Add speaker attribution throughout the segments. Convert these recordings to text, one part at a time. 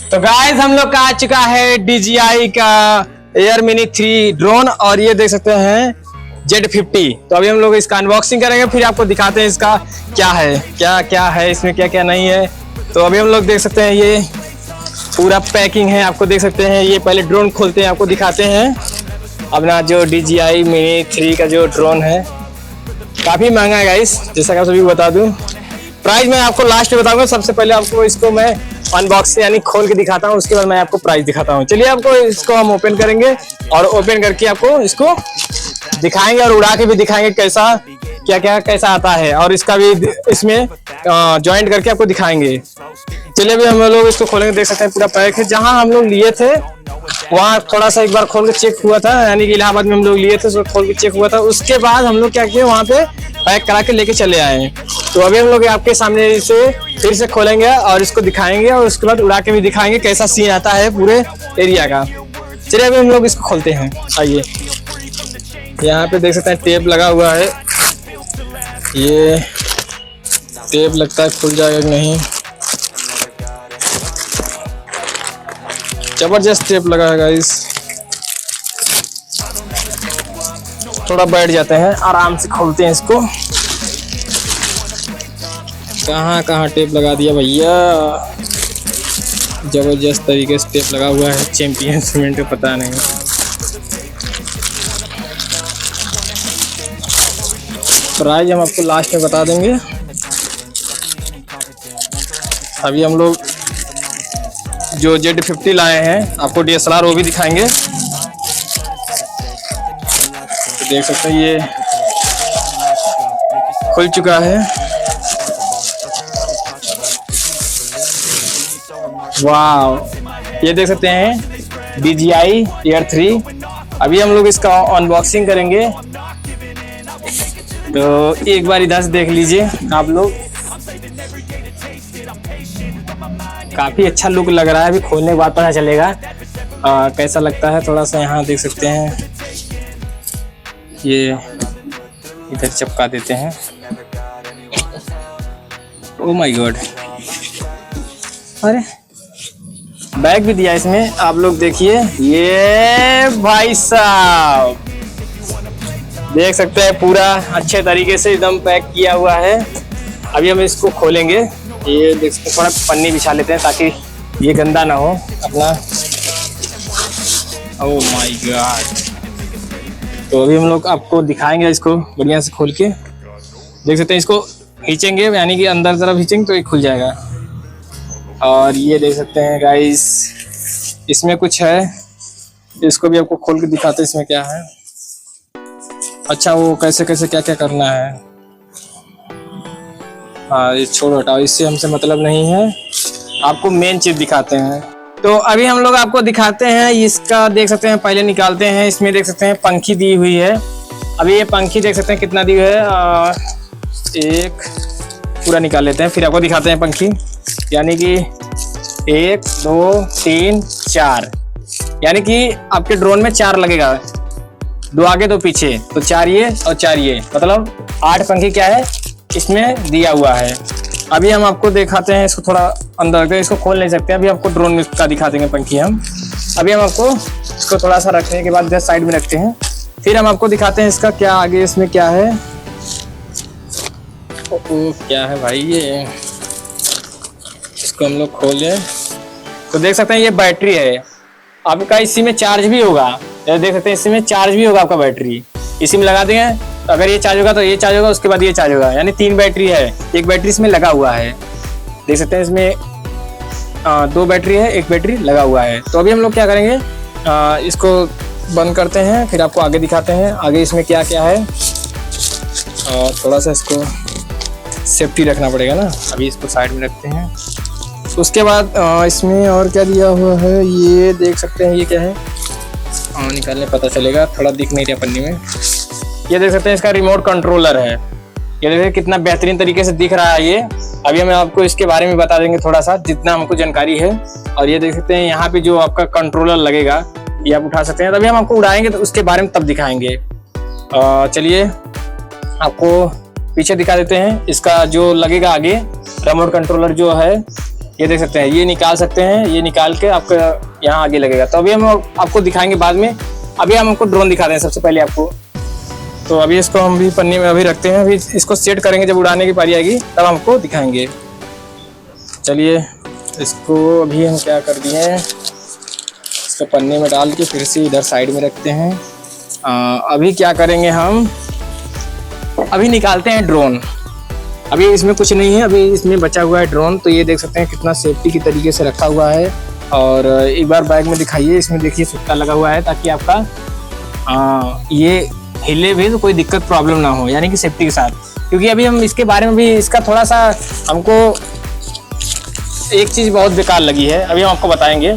Speaker 1: तो गाइस हम लोग का आ चुका है DJI का एयर मिनी 3 ड्रोन और ये देख सकते हैं Z50। तो अभी हम लोग इसका अनबॉक्सिंग करेंगे, फिर आपको दिखाते हैं इसका क्या है, क्या है इसमें, क्या नहीं है। तो अभी हम लोग देख सकते हैं ये पूरा पैकिंग है, आपको देख सकते हैं। ये पहले ड्रोन खोलते हैं, आपको दिखाते हैं अपना जो DJI मिनी 3 का जो ड्रोन है। काफ़ी महंगा है गाइस, जैसा कि आप सभी को बता दूं। प्राइस मैं आपको लास्ट में बताऊंगा। सबसे पहले आपको इसको मैं अनबॉक्सिंग यानी खोल के दिखाता हूँ, उसके बाद मैं आपको प्राइस दिखाता हूँ। चलिए आपको इसको हम ओपन करेंगे और ओपन करके आपको इसको दिखाएंगे और उड़ा के भी दिखाएंगे कैसा आता है, और इसका भी इसमें जॉइंट करके आपको दिखाएंगे। चलिए अभी हम लोग इसको खोलेंगे। देख सकते हैं पूरा पैक है। जहाँ हम लोग लिए थे वहाँ थोड़ा सा एक बार खोल के चेक हुआ था, यानी कि इलाहाबाद में हम लोग लिए थे, उसको खोल के चेक हुआ था। उसके बाद हम लोग क्या किए, वहाँ पे पैक करा के लेके चले आए। तो अभी हम लोग आपके सामने इसे फिर से खोलेंगे और इसको दिखाएंगे, और उसके बाद उड़ा के भी दिखाएंगे कैसा सीन आता है पूरे एरिया का। चलिए अभी हम लोग इसको खोलते हैं। आइए, यहाँ पे देख सकते हैं टेप लगा हुआ है। ये टेप लगता है खुल जाएगा कि नहीं। जबरदस्त टेप लगा है गाइस, थोड़ा बैठ जाते हैं, आराम से खोलते हैं इसको। कहाँ टेप लगा दिया भैया, जबरदस्त तरीके से टेप लगा हुआ है। चैंपियन सीमेंट का पता नहीं। प्राइस हम आपको लास्ट में बता देंगे। अभी हम लोग जो Z50 लाए हैं, आपको DSLR वो भी दिखाएंगे। तो देख सकते हैं ये खुल चुका है। वाह, ये देख सकते हैं DJI Air 3। अभी हम लोग इसका अनबॉक्सिंग करेंगे, तो एक बार इधर से देख लीजिए आप लोग। काफ़ी अच्छा लुक लग रहा है, अभी खोलने के बाद पता चलेगा कैसा लगता है। थोड़ा सा यहाँ देख सकते हैं, ये इधर चिपका देते हैं। ओह माय गॉड, अरे बैग भी दिया इसमें, आप लोग देखिए। ये भाई साहब देख सकते हैं पूरा अच्छे तरीके से एकदम पैक किया हुआ है। अभी हम इसको खोलेंगे। ये देख सकते हैं, थोड़ा पन्नी बिछा लेते हैं ताकि ये गंदा ना हो अपना। ओह माय गॉड, तो अभी हम लोग आपको दिखाएंगे इसको बढ़िया से खोल के। देख सकते हैं, इसको खींचेंगे यानी कि अंदर तरफ खींचेंगे तो ये खुल जाएगा। और ये देख सकते हैं गाइस, इसमें कुछ है, इसको भी आपको खोल के दिखाते हैं इसमें क्या है। अच्छा, वो कैसे क्या करना है। हाँ, ये छोड़ो, हटाओ, इससे हमसे मतलब नहीं है। आपको मेन चीज दिखाते हैं। तो अभी हम लोग आपको दिखाते हैं इसका। देख सकते हैं, पहले निकालते हैं। इसमें देख सकते हैं पंखी दी हुई है। अभी ये पंखी देख सकते हैं कितना दी हुई है। एक पूरा निकाल लेते हैं, फिर आपको दिखाते हैं पंखी। यानी कि 1 2 3 4, यानी कि आपके ड्रोन में 4 लगेगा, 2 आगे 2 पीछे, तो 4 ये और 4 ये, मतलब 8 पंखी क्या है इसमें दिया हुआ है। अभी हम आपको दिखाते हैं इसको थोड़ा अंदर के, इसको खोल नहीं सकते। अभी आपको ड्रोन में का दिखा देंगे पंखी हम। अभी हम आपको इसको थोड़ा सा रखने के बाद इधर साइड में रखते हैं, फिर हम आपको दिखाते हैं इसका क्या आगे इसमें क्या है। क्या है भाई ये, इसको हम लोग खोलें तो देख सकते हैं ये बैटरी है आपका। इसी में चार्ज भी होगा, देख सकते हैं इसी में चार्ज भी होगा आपका। बैटरी इसी में लगा देंगे, अगर ये चार्ज होगा तो ये चार्ज होगा, उसके बाद ये चार्ज होगा। यानी 3 बैटरी है, एक बैटरी इसमें लगा हुआ है। देख सकते हैं इसमें 2 बैटरी है, एक बैटरी लगा हुआ है। तो अभी हम लोग क्या करेंगे, इसको बंद करते हैं, फिर आपको आगे दिखाते हैं आगे इसमें क्या है। और थोड़ा सा इसको सेफ्टी रखना पड़ेगा ना, अभी इसको साइड में रखते हैं। उसके बाद इसमें और क्या दिया हुआ है, ये देख सकते हैं ये क्या है। निकालने पता चलेगा, थोड़ा दिख नहीं रहा पन्नी में। ये देख सकते हैं इसका रिमोट कंट्रोलर है। ये देखिए कितना बेहतरीन तरीके से दिख रहा है ये। अभी हम आपको इसके बारे में बता देंगे थोड़ा सा, जितना हमको जानकारी है। और ये देख सकते हैं यहाँ पे जो आपका कंट्रोलर लगेगा, ये आप उठा सकते हैं। तभी हम आपको उड़ाएंगे तो उसके बारे में तब दिखाएंगे। चलिए आपको पीछे दिखा देते हैं। इसका जो लगेगा आगे रिमोट कंट्रोलर जो है ये देख सकते हैं, ये निकाल सकते हैं, ये निकाल के आपका यहाँ आगे लगेगा। तो अभी हम आपको दिखाएंगे बाद में, अभी हम आपको ड्रोन दिखा दें सबसे पहले आपको। तो अभी इसको हम भी पन्नी में अभी रखते हैं, अभी इसको सेट करेंगे, जब उड़ाने की पारी आएगी तब हमको दिखाएंगे। चलिए इसको अभी हम क्या कर दिए हैं, इसको पन्नी में डाल के फिर से इधर साइड में रखते हैं। अभी क्या करेंगे हम, अभी निकालते हैं ड्रोन। अभी इसमें कुछ नहीं है, अभी इसमें बचा हुआ है ड्रोन। तो ये देख सकते हैं कितना सेफ्टी की तरीके से रखा हुआ है। और एक बार बैग में दिखाइए, इसमें देखिए सुट्टा लगा हुआ है ताकि आपका ये हिले भी तो कोई दिक्कत प्रॉब्लम ना हो, यानी कि सेफ्टी के साथ। क्योंकि अभी हम इसके बारे में भी, इसका थोड़ा सा हमको एक चीज़ बहुत बेकार लगी है, अभी हम आपको बताएंगे।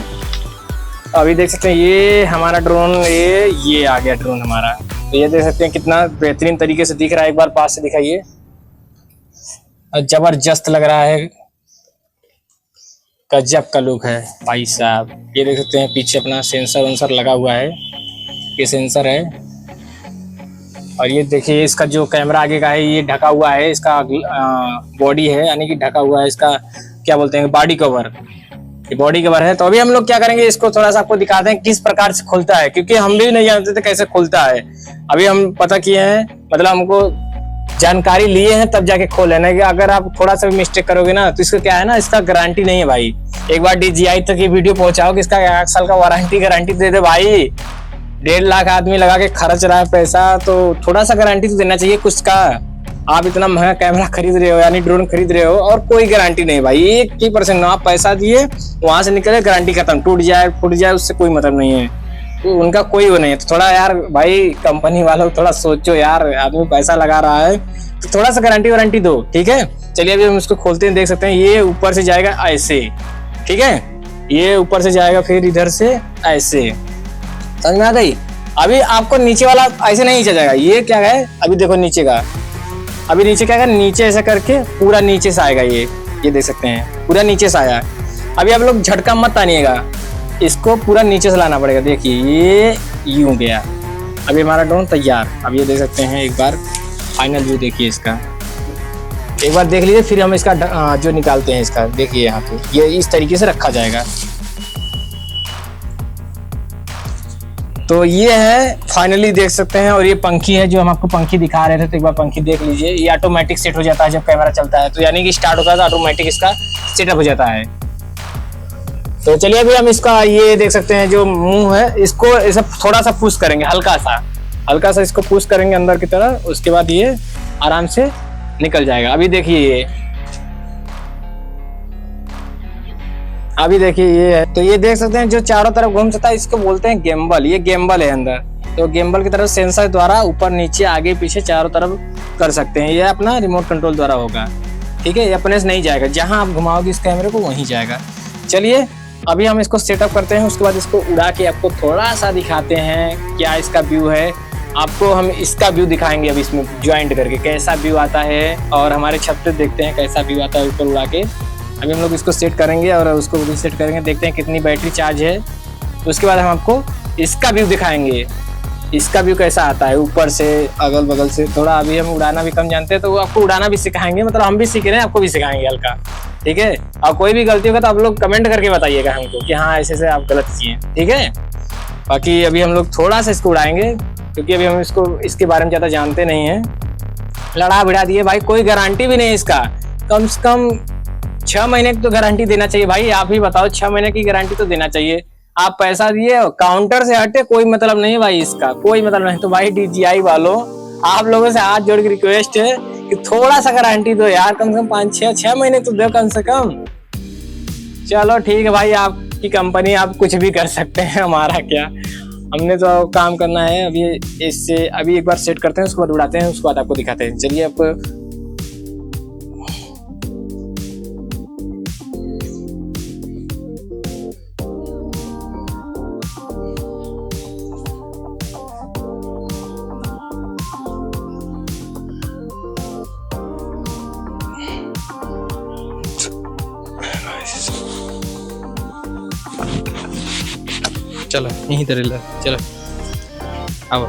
Speaker 1: अभी देख सकते हैं ये हमारा ड्रोन, ये आ गया ड्रोन हमारा। तो ये देख सकते हैं कितना बेहतरीन तरीके से दिख रहा है, एक बार पास से दिखाइए। जबरदस्त लग रहा है, गजब का लुक है भाई साहब। ये देख सकते हैं पीछे अपना सेंसर वेंसर लगा हुआ है, ये सेंसर है। और ये देखिए इसका जो कैमरा आगे का है ये ढका हुआ है, इसका बॉडी है, यानी कि ढका हुआ है, इसका क्या बोलते हैं, बॉडी कवर, ये बॉडी कवर है। तो अभी हम लोग क्या करेंगे, इसको थोड़ा सा आपको दिखाते हैं किस प्रकार से खुलता है, क्योंकि हम भी नहीं जानते थे कैसे खुलता है। अभी हम पता किए हैं, मतलब हमको जानकारी लिए हैं तब जाके खोले ना, कि अगर आप थोड़ा सा भी मिस्टेक करोगे ना तो इसका क्या है ना, इसका गारंटी नहीं है भाई। एक बार DJI तक ये वीडियो पहुंचाओ कि इसका 1 साल का वारंटी गारंटी दे दे भाई। 1.5 लाख आदमी लगा के खर्च रहा है पैसा, तो थोड़ा सा गारंटी तो देना चाहिए कुछ का। आप इतना महंगा कैमरा खरीद रहे हो, यानी ड्रोन खरीद रहे हो, और कोई गारंटी नहीं भाई, 1% आप पैसा दिए वहां से निकले, गारंटी खत्म, टूट जाए फूट जाए उससे कोई मतलब नहीं है, तो उनका कोई वो नहीं है। तो थोड़ा यार भाई कंपनी वालों थोड़ा सोचो यार, आदमी पैसा लगा रहा है तो थोड़ा सा गारंटी वारंटी दो, ठीक है। चलिए अभी हम इसको खोलते हैं, देख सकते हैं ये ऊपर से जाएगा ऐसे, ठीक है, ये ऊपर से जाएगा फिर इधर से ऐसे, समझ में आ गई। अभी आपको नीचे वाला ऐसे नहीं जाएगा, ये क्या है, अभी देखो नीचे का, अभी नीचे क्या है, नीचे ऐसा करके पूरा नीचे से आएगा ये देख सकते हैं पूरा नीचे से आया। अभी आप लोग झटका मत आनिएगा, इसको पूरा नीचे से लाना पड़ेगा। देखिए ये यूं गया, अभी हमारा ड्रोन तैयार। अब ये देख सकते हैं, एक बार फाइनल व्यू देखिए इसका, एक बार देख लीजिए, फिर हम इसका जो निकालते हैं इसका, देखिए यहाँ पे ये इस तरीके से रखा जाएगा। तो ये है फाइनली देख सकते हैं। और ये पंखी है जो हम आपको पंखी दिखा रहे थे, तो एक बार पंखी देख लीजिए, ये ऑटोमेटिक सेट हो जाता है जब कैमरा चलता है, तो यानी कि स्टार्ट होता है तो ऑटोमेटिक इसका सेटअप हो जाता है। तो चलिए अभी हम इसका ये देख सकते हैं जो मुंह है, इसको ऐसा थोड़ा सा पुश करेंगे, हल्का सा इसको पुश करेंगे अंदर की तरह, उसके बाद ये आराम से निकल जाएगा। अभी देखिए ये, अभी देखिए ये है, तो ये देख सकते हैं जो चारों तरफ घूम सकता है, इसको बोलते हैं गिम्बल। ये गिम्बल है अंदर, तो गिम्बल की तरफ सेंसर द्वारा ऊपर नीचे आगे पीछे चारों तरफ कर सकते हैं। ये अपना रिमोट कंट्रोल द्वारा होगा, ठीक है, ये अपने से नहीं जाएगा, जहां आप घुमाओगे इस कैमरे को वहीं जाएगा। चलिए अभी हम इसको सेटअप करते हैं, उसके बाद इसको उड़ा के आपको थोड़ा सा दिखाते हैं क्या इसका व्यू है। आपको हम इसका व्यू दिखाएंगे अभी इसमें ज्वाइंट करके कैसा व्यू आता है, और हमारे छत पे देखते हैं कैसा व्यू आता है ऊपर उड़ा के। अभी हम लोग इसको सेट करेंगे और उसको रीसेट करेंगे, देखते हैं कितनी बैटरी चार्ज है। उसके बाद हम आपको इसका व्यू दिखाएंगे, इसका व्यू कैसा आता है ऊपर से अगल बगल से। थोड़ा अभी हम उड़ाना भी कम जानते हैं, तो आपको उड़ाना भी सिखाएंगे, मतलब हम भी सीख रहे हैं, आपको भी सिखाएंगे हल्का, ठीक है। और कोई भी गलती होगा तो आप लोग कमेंट करके बताइएगा हमको कि हाँ ऐसे आप गलत किए, ठीक है। बाकी अभी हम लोग थोड़ा सा इसको उड़ाएंगे, क्योंकि अभी हम इसके बारे में ज़्यादा जानते नहीं हैं। लड़ा भिड़ा दिए भाई, कोई गारंटी भी नहीं है इसका, कम से कम 6 महीने की तो गारंटी देना चाहिए भाई। आप ही बताओ, 6 महीने की गारंटी तो देना चाहिए। आप पैसा दिए, काउंटर से हटे, कोई मतलब नहीं भाई, इसका कोई मतलब नहीं। तो भाई DJI वालों, आप लोगों से हाथ जोड़ के रिक्वेस्ट है कि थोड़ा सा गारंटी दो यार, कम से कम 5-6 महीने तो दो कम से कम। चलो ठीक है भाई, आपकी कंपनी, आप कुछ भी कर सकते हैं, हमारा क्या, हमने तो काम करना है। अभी इससे अभी एक बार सेट करते हैं, उसके बाद उड़ाते हैं, उसके बाद आपको दिखाते हैं। चलिए आप चलो यहीं तरह चलो, आओ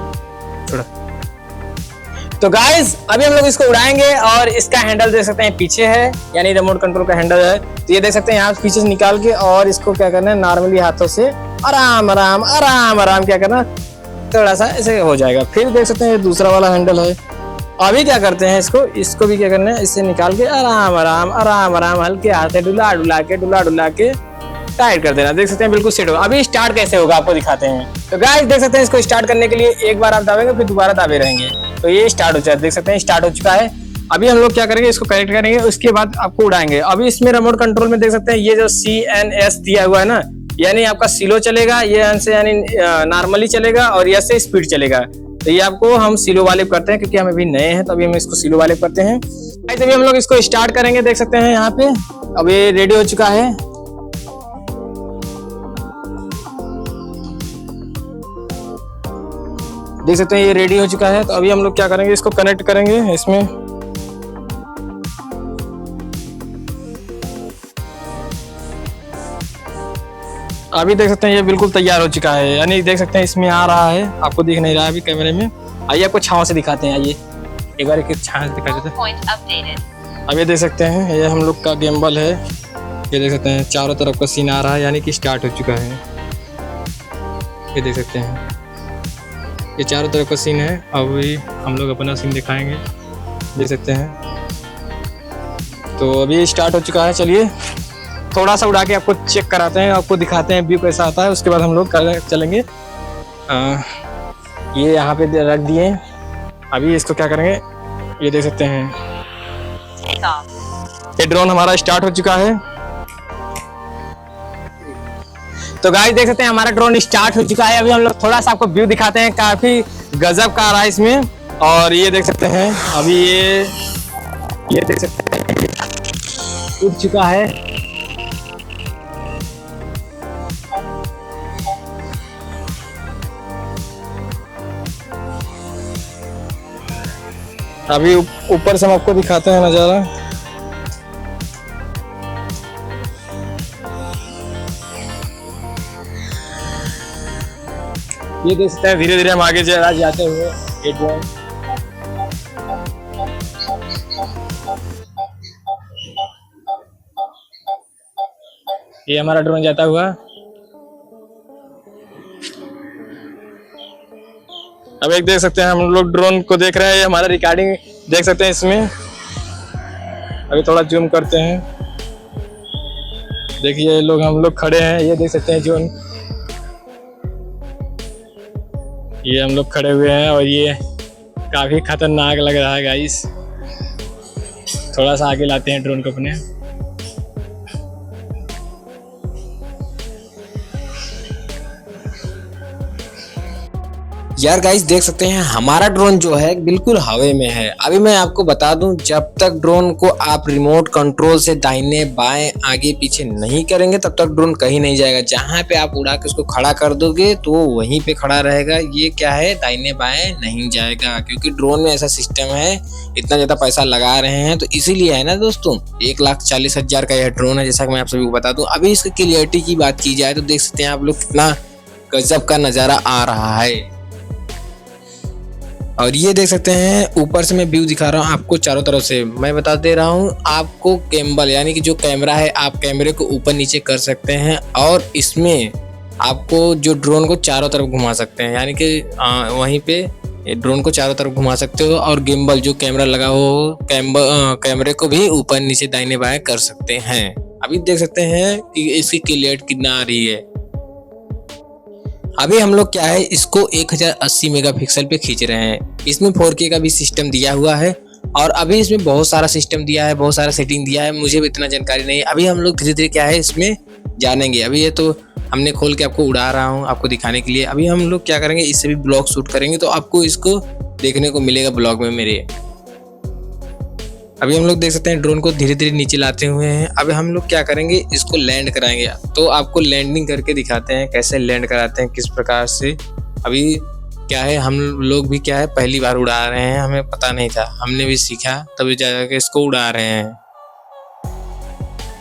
Speaker 1: थोड़ा तो गाइस अभी हम लोग इसको उड़ाएंगे और इसका हैंडल देख सकते हैं पीछे है, यानी रिमोट कंट्रोल का हैंडल है। तो ये देख सकते हैं यहाँ पीछे से निकाल के और इसको क्या करना है, नॉर्मली हाथों से आराम आराम आराम आराम क्या करना, थोड़ा सा ऐसे हो जाएगा। फिर देख सकते हैं ये दूसरा वाला हैंडल है। अभी क्या करते हैं, इसको भी क्या करना है, इससे निकाल के आराम आराम आराम आराम हल्के हाथ से डुला डुला के टाइट कर देना। देख सकते हैं बिल्कुल सेट होगा। अभी स्टार्ट कैसे होगा आपको दिखाते हैं। तो गाइस देख सकते हैं इसको स्टार्ट करने के लिए एक बार आप दाबेंगे फिर दोबारा दाबे रहेंगे तो ये स्टार्ट हो जाए। देख सकते हैं स्टार्ट हो चुका है। अभी हम लोग क्या करेंगे, इसको कनेक्ट करेंगे, उसके बाद आपको उड़ाएंगे। अभी इसमें रिमोट कंट्रोल में देख सकते हैं ये जो CNS दिया हुआ है ना, यानी आपका स्लो चलेगा, ये N से यानी नॉर्मली चलेगा और S से स्पीड चलेगा। तो ये आपको हम स्लो वाले करते हैं क्योंकि हम अभी नए हैं, तो अभी हम इसको स्लो वाले करते हैं। अभी हम लोग इसको स्टार्ट करेंगे। देख सकते हैं यहाँ पे अब ये रेडी हो चुका है। देख सकते हैं ये रेडी हो चुका है। तो अभी हम लोग क्या करेंगे, इसको कनेक्ट करेंगे इसमें। अभी देख सकते हैं ये बिल्कुल तैयार हो चुका है, यानी देख सकते हैं इसमें आ रहा है, आपको दिख नहीं रहा है अभी कैमरे में। आइए आपको छांव से दिखाते हैं, आइए एक बार एक छांव से दिखा देते हैं। अब ये देख सकते हैं ये हम लोग का गिम्बल है। ये देख सकते हैं चारों तरफ का सीन आ रहा है, यानी कि स्टार्ट हो चुका है। ये देख सकते हैं ये चारों तरफ का सीन है। अभी हम लोग अपना सीन दिखाएंगे, देख सकते हैं। तो अभी स्टार्ट हो चुका है। चलिए थोड़ा सा उड़ा के आपको चेक कराते हैं, आपको दिखाते हैं व्यू कैसा आता है, उसके बाद हम लोग चलेंगे। ये यहाँ पे रख दिए। अभी इसको क्या करेंगे, ये देख सकते हैं ये ड्रोन हमारा स्टार्ट हो चुका है। तो गाइस देख सकते हैं हमारा ड्रोन स्टार्ट हो चुका है। अभी हम लोग थोड़ा सा आपको व्यू दिखाते हैं, काफी गजब का आ रहा है इसमें। और ये देख सकते हैं अभी ये देख सकते हैं उड़ चुका है। अभी ऊपर से हम आपको दिखाते हैं नजारा। ये देख सकते हैं धीरे धीरे हम आगे जाते हुए ये ड्रोन। ये हमारा ड्रोन जाता हुआ। अब एक देख सकते हैं हम लोग ड्रोन को देख रहे हैं, हमारा रिकॉर्डिंग देख सकते हैं इसमें। अभी थोड़ा जूम करते हैं, देखिए लोग हम लोग खड़े हैं, ये देख सकते हैं जोन, ये हम लोग खड़े हुए हैं और ये काफी खतरनाक लग रहा है गाइस। थोड़ा सा आगे लाते हैं ड्रोन को अपने।
Speaker 2: यार गाइस देख सकते हैं हमारा ड्रोन जो है बिल्कुल हवा में है। अभी मैं आपको बता दूं, जब तक ड्रोन को आप रिमोट कंट्रोल से दाहिने बाएं आगे पीछे नहीं करेंगे तब तक ड्रोन कहीं नहीं जाएगा। जहां पे आप उड़ा के उसको खड़ा कर दोगे तो वहीं पे खड़ा रहेगा। ये क्या है, दाहिने बाएं नहीं जाएगा, क्योंकि ड्रोन में ऐसा सिस्टम है। इतना ज्यादा पैसा लगा रहे हैं तो इसीलिए है ना दोस्तों। 1,40,000 का यह ड्रोन है, जैसा कि मैं आप सभी को बता दूं। अभी इसकी क्लियरिटी की बात की जाए तो देख सकते हैं आप लोग कितना गजब का नजारा आ रहा है। और ये देख सकते हैं ऊपर से मैं व्यू दिखा रहा हूँ आपको चारों तरफ से। मैं बता दे रहा हूँ आपको, कैम्बल यानी कि जो कैमरा है, आप कैमरे को ऊपर नीचे कर सकते हैं और इसमें आपको जो ड्रोन को चारों तरफ घुमा सकते हैं, यानी कि वहीं पे ड्रोन को चारों तरफ घुमा सकते हो। और गिम्बल जो कैमरा लगा हो, कैमरे को भी ऊपर नीचे दाहिने बाएं कर सकते हैं। अभी देख सकते हैं कि इसकी क्लियरिटी कितना आ रही है। अभी हम लोग क्या है, इसको 1080 मेगापिक्सल पे खींच रहे हैं। इसमें 4K का भी सिस्टम दिया हुआ है और अभी इसमें बहुत सारा सिस्टम दिया है, बहुत सारा सेटिंग दिया है। मुझे भी इतना जानकारी नहीं है। अभी हम लोग धीरे धीरे क्या है इसमें जानेंगे। अभी ये तो हमने खोल के आपको उड़ा रहा हूँ आपको दिखाने के लिए। अभी हम लोग क्या करेंगे, इससे भी ब्लॉग शूट करेंगे तो आपको इसको देखने को मिलेगा ब्लॉग में मेरे। अभी हम लोग देख सकते हैं ड्रोन को धीरे धीरे नीचे लाते हुए हैं। अभी हम लोग क्या करेंगे, इसको लैंड कराएंगे। तो आपको लैंडिंग करके दिखाते हैं कैसे लैंड कराते हैं, किस प्रकार से। अभी क्या है, हम लोग भी क्या है पहली बार उड़ा रहे हैं, हमें पता नहीं था, हमने भी सीखा तभी जाकर इसको उड़ा रहे हैं।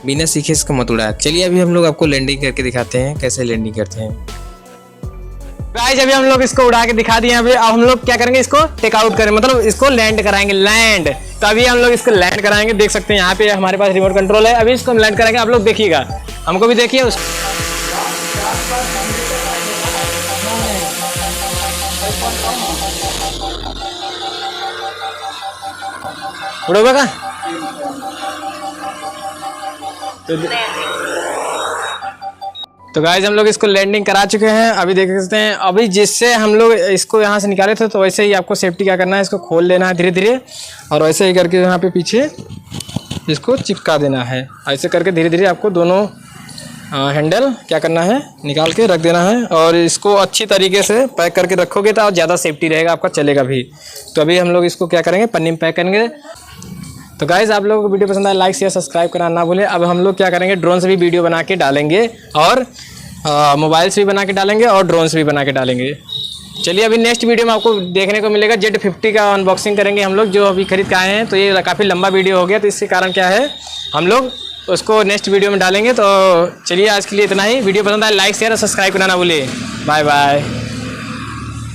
Speaker 2: बिना सीखे इसको मत उड़ा। चलिए अभी हम लोग आपको लैंडिंग करके दिखाते हैं कैसे लैंडिंग करते हैं।
Speaker 1: गाइस अभी हम लोग इसको उड़ा के दिखा दिए। अभी अब हम लोग क्या करेंगे, इसको टेक आउट करें, मतलब इसको लैंड कराएंगे, लैंड। तो अभी हम लोग इसको लैंड कराएंगे। देख सकते हैं यहाँ पे हमारे पास रिमोट कंट्रोल है। अभी इसको हम लैंड कराएंगे, आप लोग देखिएगा, हमको भी देखिए। उड़ोगा का तो गाइस हम लोग इसको लैंडिंग करा चुके हैं। अभी देख सकते हैं, अभी जिससे हम लोग इसको यहाँ से निकाले थे, तो वैसे ही आपको सेफ्टी क्या करना है, इसको खोल लेना है धीरे धीरे, और वैसे ही करके यहाँ पे पीछे इसको चिपका देना है। ऐसे करके धीरे धीरे आपको दोनों हैंडल क्या करना है, निकाल के रख देना है, और इसको अच्छी तरीके से पैक करके रखोगे तो ज़्यादा सेफ्टी रहेगा, आपका चलेगा भी। तो अभी हम लोग इसको क्या करेंगे, पन्नी में पैक करेंगे। तो गाइज़ आप लोगों को वीडियो पसंद आए, लाइक शेयर सब्सक्राइब करना ना भूलें। अब हम लोग क्या करेंगे, ड्रोन से भी वीडियो बना के डालेंगे, और मोबाइल से भी बना के डालेंगे, और ड्रोन से भी बना के डालेंगे। चलिए अभी नेक्स्ट वीडियो में आपको देखने को मिलेगा Z50 का अनबॉक्सिंग करेंगे हम लोग, जो अभी खरीद के आए हैं। तो ये काफ़ी लंबा वीडियो हो गया, तो इसके कारण क्या है, हम लोग उसको नेक्स्ट वीडियो में डालेंगे। तो चलिए आज के लिए इतना ही। वीडियो पसंद आए, लाइक शेयर और सब्सक्राइब करना ना भूलिए। Bye bye.